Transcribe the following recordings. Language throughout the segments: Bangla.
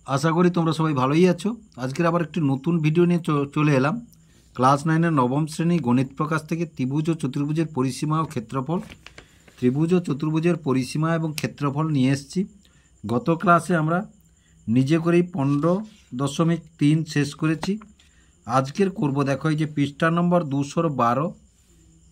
আশা করি তোমরা সবাই ভালোই আছো। আজকের আবার একটি নতুন ভিডিও নিয়ে চলে এলাম। ক্লাস 9-এর নবম শ্রেণী গণিত প্রকাশ থেকে ত্রিভুজ ও চতুর্ভুজের পরিসীমা ও ক্ষেত্রফল, ত্রিভুজ ও চতুর্ভুজের পরিসীমা এবং ক্ষেত্রফল নিয়ে এসেছি। গত ক্লাসে আমরা নিজে করেই 15.3 শেষ করেছি। আজকের করব, দেখো এই যে পৃষ্ঠা নম্বর 212,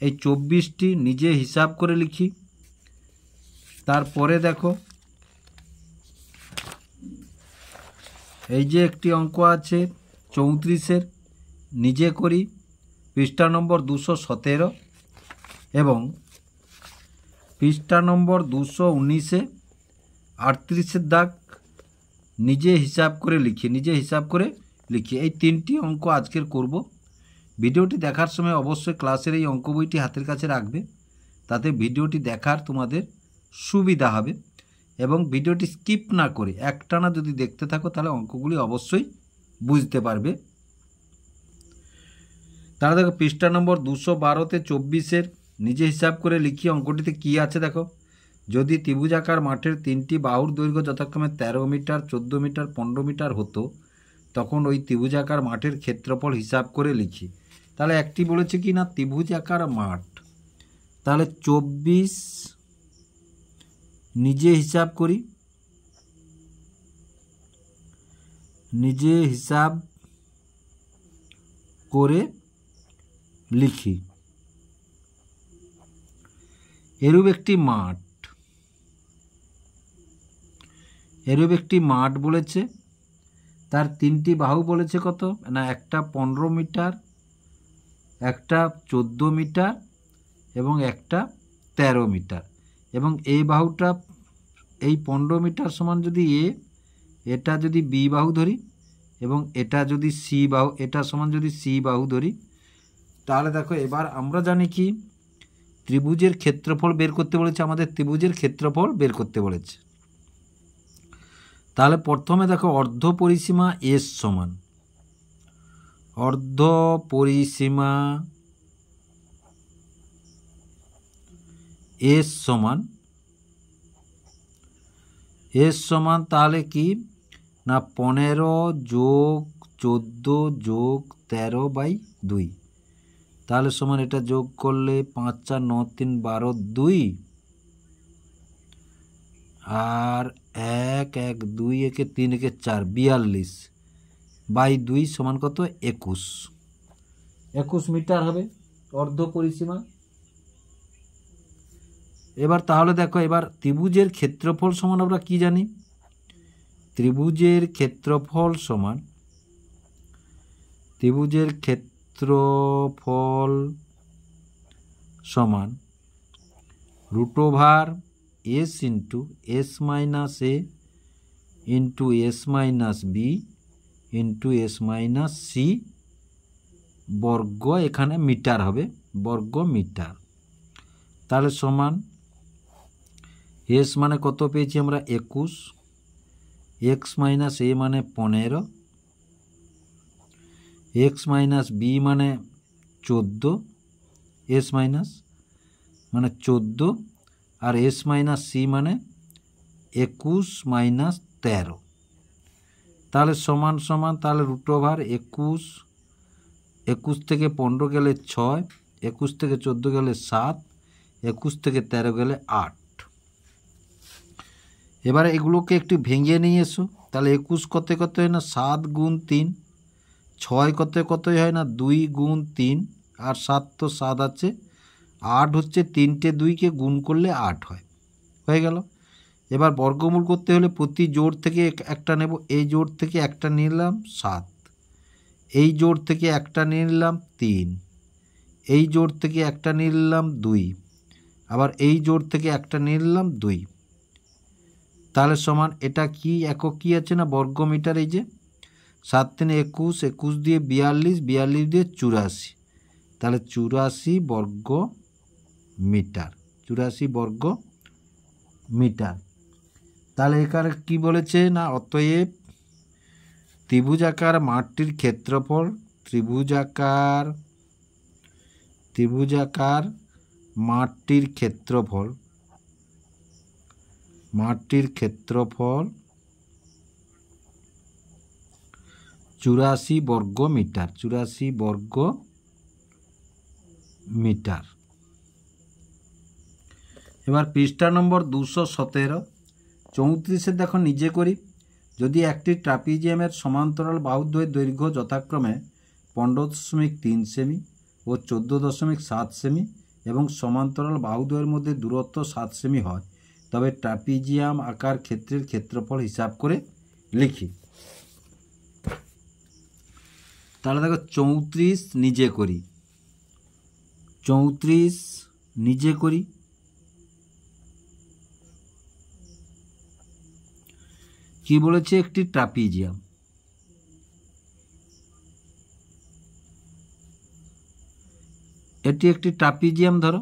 এই 24টি নিজে হিসাব করে লিখি। তারপরে দেখো এই যে একটি অঙ্ক আছে 34-এর, নিজে করি পৃষ্ঠা নম্বর 217, এবং পৃষ্ঠা নম্বর 219-এ 38-এর দাগ নিজে হিসাব করে লিখি। এই তিনটি অঙ্ক আজকের করব। ভিডিওটি দেখার সময় অবশ্যই ক্লাসের এই অঙ্ক বইটি হাতের কাছে রাখবে, তাতে ভিডিওটি দেখার তোমাদের সুবিধা হবে। এবং ভিডিওটি স্কিপ না করে একটানা যদি দেখতে থাকো তাহলে অঙ্কগুলি অবশ্যই বুঝতে পারবে। তাহলে দেখো পৃষ্ঠা নম্বর 212-তে 24-এর নিজে হিসাব করে লিখি। অঙ্কটিতে কি আছে দেখো, যদি ত্রিভুজাকার মাঠের তিনটি বাহুর দৈর্ঘ্য যথাক্রমে 13 মিটার, 14 মিটার, 15 মিটার হতো, তখন ওই ত্রিভুজাকার মাঠের ক্ষেত্রফল হিসাব করে লিখি। তাহলে একটি বলেছে কি না ত্রিভুজাকার মাঠ, তাহলে 24 নিজে হিসাব করি, নিজে হিসাব করে লিখি। এরূপ একটি মাঠ বলেছে, তার তিনটি বাহু বলেছে কত না, একটা 15 মিটার, একটা 14 মিটার এবং একটা 13 মিটার। এবং এই বাহুটা, এই 15 মিটার সমান যদি এটা যদি বি বাহু ধরি, এবং এটা যদি সি বাহু, এটা সমান যদি সি বাহু ধরি, তাহলে দেখো এবার আমরা জানি কি ত্রিভুজের ক্ষেত্রফল বের করতে বলেছে, আমাদের ত্রিভুজের ক্ষেত্রফল বের করতে বলেছে। তাহলে প্রথমে দেখো অর্ধ পরিসীমা এস সমান, অর্ধ পরিসীমা এস সমান তাহলে কি না 15 যোগ 14 যোগ 13/2, তাহলে সমান এটা যোগ করলে 5 4 9 3 12 2, আর 1 1 2 1 3 1 4 42/2 সমান কত 21 মিটার হবে অর্ধ পরিসীমা। এবার তাহলে দেখো এবার ত্রিভুজের ক্ষেত্রফল সমান আমরা কি জানি, ত্রিভুজের ক্ষেত্রফল সমান √s into s minus a into s minus b into s minus c বর্গ, এখানে মিটার হবে, বর্গ মিটার। তাহলে সমান s মানে কত পেয়েছি আমরা 21, x মাইনাস a মানে 15, x মাইনাস b মানে 14, s মাইনাস মানে 14, আর s মাইনাস c মানে 21 মাইনাস 13। তাহলে সমান তাহলে √21, 21 থেকে 15 গেলে 6, 21 থেকে 14 গেলে 7, 21 থেকে 13 গেলে 8। এবারে এগুলোকে একটু ভেঙে নিয়ে এসো। তাহলে 21 কত হয় না 7 গুণ 3, 6 কত হয় না 2 গুণ 3, আর 7 তো 7 আছে, 8 হচ্ছে 3টে 2কে গুণ করলে 8 হয়ে গেল। এবার বর্গমূল করতে হলে প্রতি জোড় থেকে একটা নেব, এই জোড় থেকে একটা নিলাম 7, এই জোড় থেকে একটা নিলাম 3, এই জোড় থেকে একটা নিলাম 2, আবার এই জোড় থেকে একটা নিলাম 2। তাহলে সমান এটা কি একক কি আছে না বর্গ মিটার। এই যে 7 3 21, 21 দিয়ে 42, 42 দিয়ে 84, তাহলে 84 বর্গ মিটার। তাহলে এখানে কি বলেছে না অতএব ত্রিভুজাকার মাঠটির ক্ষেত্রফল, ত্রিভুজাকার মাঠটির ক্ষেত্রফল 84 বর্গ মিটার, 84 বর্গ মিটার। এবার পৃষ্ঠা নম্বর 217। 34 দেখো নিজে করি। যদি একটি ট্রাপিজিয়ামের সমান্তরাল বাহুদ্বয়ের দৈর্ঘ্য যথাক্রমে 15.3 সেমি ও 14.7 সেমি এবং সমান্তরাল বাহুদ্বয়ের মধ্যে দূরত্ব 7 সেমি হয়, তবে ট্রাপিজিয়াম আকার ক্ষেত্রের ক্ষেত্রফল হিসাব করে লিখি। তাহলে দেখো 34 নিজে করি, 34 নিজে করি। কি বলেছে? একটি ট্রাপিজিয়াম, এটি একটি ট্রাপিজিয়াম, ধরো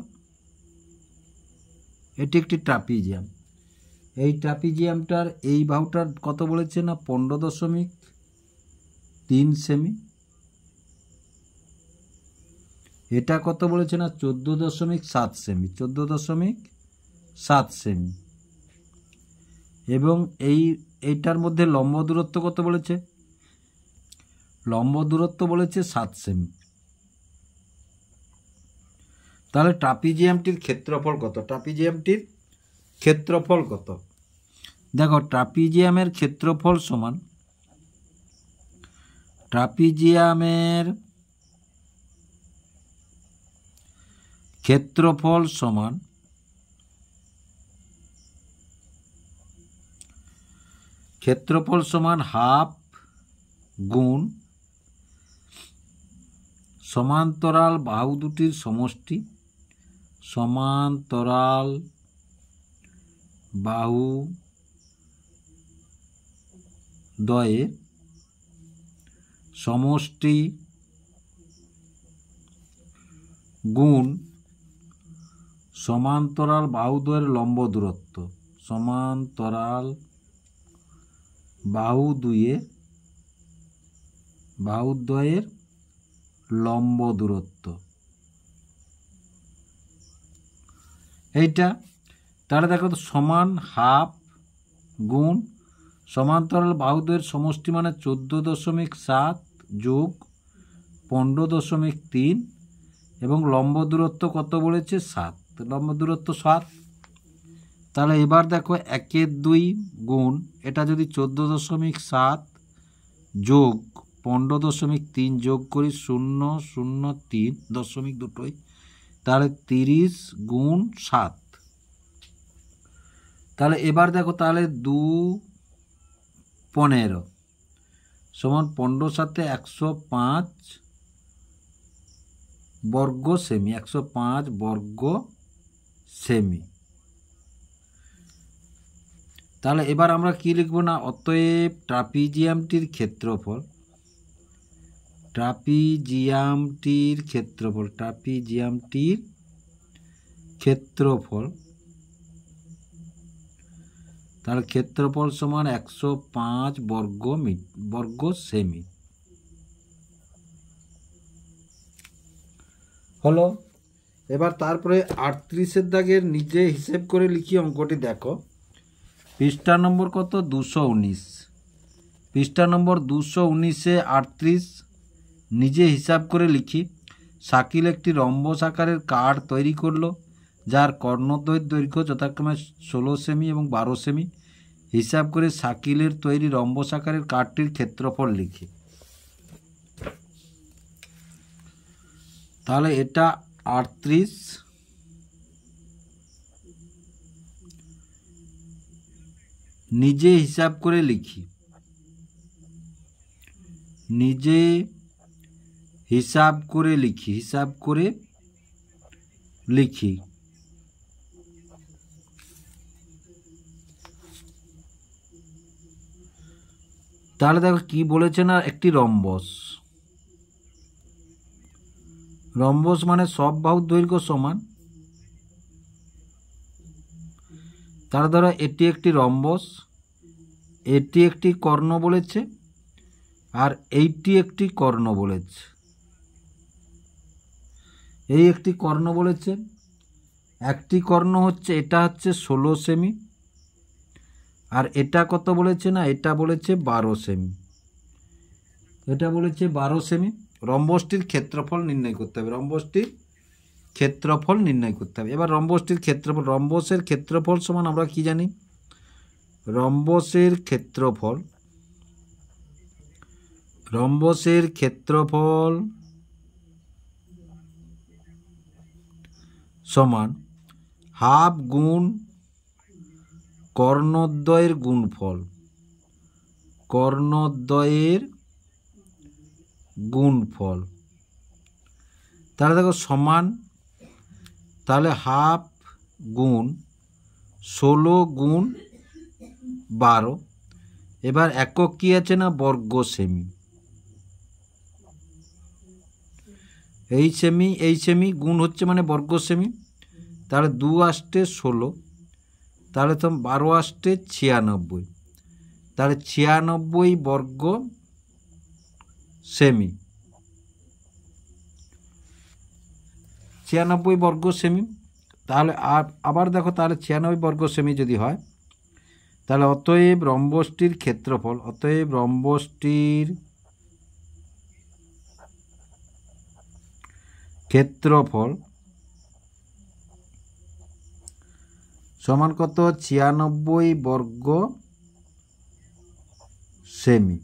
এটি একটি ট্রাপিজিয়াম। এই ট্রাপিজিয়ামটার এই বাহুটার কত বলেছে না 15.3 সেমি, এটা কত বলেছে না 14.7 সেমি, 14.7 সেমি। এবং এইটার মধ্যে লম্ব দূরত্ব কত বলেছে? লম্ব দূরত্ব বলেছে 7 সেমি। তাহলে ট্রাপিজিয়ামটির ক্ষেত্রফল কত? ট্রাপিজিয়ামটির ক্ষেত্রফল কত? দেখো ট্রাপিজিয়ামের ক্ষেত্রফল সমান, ট্রাপিজিয়ামের ক্ষেত্রফল সমান হাফ গুণ সমান্তরাল বাহু দুটির সমষ্টি, সমান্তরাল বাহু দ্বয়ের সমষ্টি গুণ সমান্তরাল বাহুদ্বয়ের লম্ব দূরত্ব, সমান্তরাল বাহুদ্বয়ের লম্ব দূরত্ব। এইটা তাহলে দেখো তো সমান হাফ গুণ সমান্তরাল বাহুদ্বয়ের সমষ্টি মানে 14.7 যোগ 15.3 এবং লম্ব দূরত্ব কত বলেছে? 7, লম্ব দূরত্ব 7। তাহলে এবার দেখো 1/2 গুণ এটা যদি 14.7 যোগ 15.3 যোগ করি 0.03 দশমিক দুটোই, তাহলে 30 গুণ 7। তাহলে এবার দেখো তাহলে 2/15 সমান 15 সাথে 105 বর্গ সেমি, 105 বর্গ সেমি। তাহলে এবার আমরা কি লিখব না, অতএব ট্রাপিজিয়ামটির ক্ষেত্রফল, ট্রাপিজিয়ামটির ক্ষেত্রফল তাহলে ক্ষেত্রফল সমান 105 বর্গ সেমি হলো। এবার তারপরে 38 দাগের নিজে হিসেব করে লিখি অঙ্কটি। দেখো পৃষ্ঠা নম্বর কত? 219। পৃষ্ঠা নম্বর 219-এ 38 নিজে হিসাব করে লিখি। শাকিল একটি রম্বস আকারের কার্ড তৈরি করলো, যার কর্ণদ্বয়ের দৈর্ঘ্য যথাক্রমে 16 সেমি এবং 12 সেমি। হিসাব করে শাকিলের তৈরি রম্বস আকারের কার্ডটির ক্ষেত্রফল লিখি। তাহলে এটা 38 নিজে হিসাব করে লিখি, নিজে হিসাব করে লিখি। তাহলে দেখো কি বলেছে না, একটি রম্বস, রম্বস মানে সব বাহুর দৈর্ঘ্য সমান। তাহলে ধরো এটি একটি রম্বস, এটি একটি কর্ণ বলেছে, আর এইটি একটি কর্ণ বলেছে, এই একটি কর্ণ বলেছে। একটি কর্ণ হচ্ছে এটা হচ্ছে 16 সেমি, আর এটা কত বলেছে না, এটা বলেছে 12 সেমি। এটা বলেছে 12 সেমি। রম্বসটির ক্ষেত্রফল নির্ণয় করতে হবে, রম্বসটির ক্ষেত্রফল নির্ণয় করতে হবে। এবার রম্বসটির ক্ষেত্রফল, রম্বসের ক্ষেত্রফল সমান আমরা কি জানি, রম্বসের ক্ষেত্রফল, রম্বসের ক্ষেত্রফল সমান হাফ গুণ কর্ণদ্বয়ের গুণফল, কর্ণদ্বয়ের গুণফল। তাহলে দেখো সমান, তাহলে হাফ গুণ 16 গুণ 12। এবার একক কি আছে না, বর্গ সেমি। এই সেমি এই সেমি গুণ হচ্ছে মানে বর্গ সেমি। তাহলে 2 আষ্টে 16, তাহলে তো 12 আষ্টে 96, তাহলে 96 বর্গ সেমি, 96 বর্গ সেমি। তাহলে আবার দেখো, তাহলে 96 বর্গ সেমি যদি হয়, তাহলে অতএব রম্বসটির ক্ষেত্রফল, অতএব রম্বসটির ক্ষেত্রফল সমান কত, 96 বর্গ সেমি।